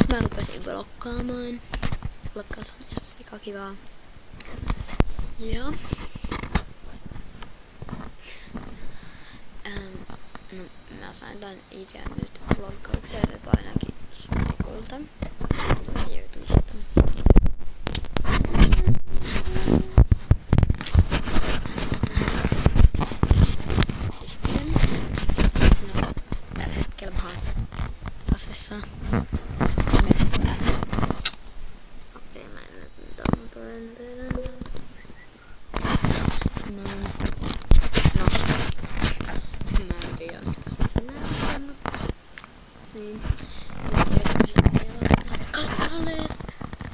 Mä rupesin vloggaamaan. Vloggaus on sika kivaa. Ja no, mä sain tän idean nyt vloggaukseen, että ainakin Sonikulta. YouTubesta. No, tällä hetkellä mä oon kasvessa. Okei, mä en nyt mitään muuta vedä. No, mä en tiedä, onko tossa näyttää, mutta niin.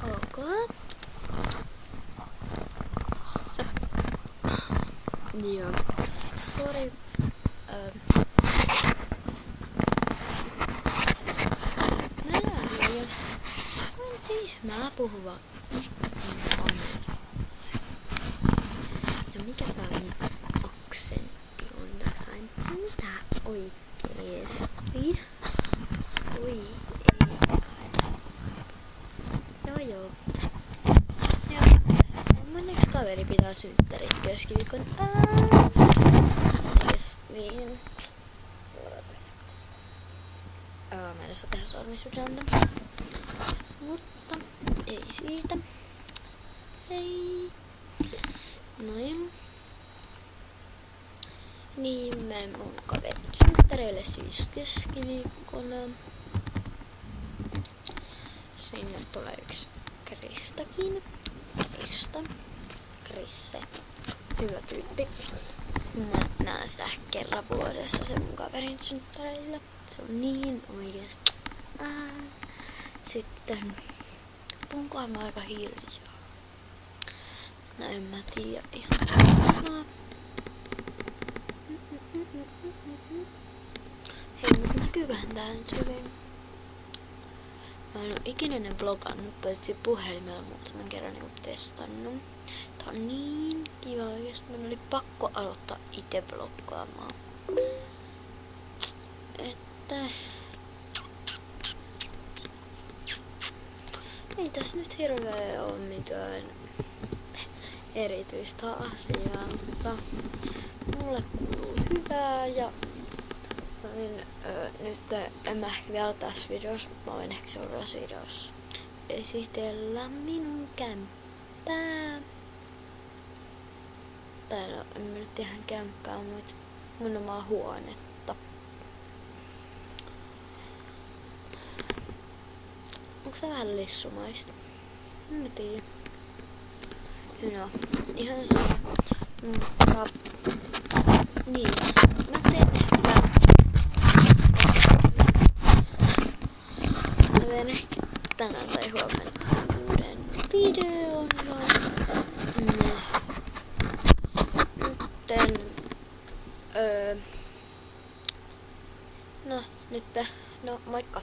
Ok. Joo. Sori. Jos on tyhmää puhua. Siinä on. Ja mikä tää mun aksentti on tässä? Mitä oikeesti? Oi, ei. Joo. Ja mun yksi kaveri pitää synttärit keskiviikon. Niin. Mä en saa tehdä sormisydäntä. Mutta ei siitä. Hei. Noin. Niin mä mun kaverin synttäreille siis keskiviikkona. Sinne tulee yksi Kristakin. Krisse. Hyvä tyyppi. Mä näen sitä kerran vuodessa sen mun kaverin synttäreillä. Se on niin oikeesti. Sitten onkohan mä aika hiljaa? No en mä tiedä ihan. Hei, mut näkyyvähän tää nyt hyvin. Mä en oo ikinä ennen vlogannut, paitsi puhelimella muutaman kerran niinku testannut. Tää on niin kiva oikeesti. Mun oli pakko aloittaa ite vloggaamaan. Että ei tässä nyt hirveä oo mitään erityistä asiaa, mutta mulle kuuluu hyvää ja nyt en mä ehkä vielä tässä videossa, mä voin ehkä seuraavassa videossa esitellä minun kämppää. Tai no, en mä nyt ihan kämppää, mutta mun omaa huonetta. Onko se vähän lissumaista? En mä tiedä. No, ihan sama. Mutta niin, mä teen ehkä tänään tai huomenna uuden videon. No, moikka.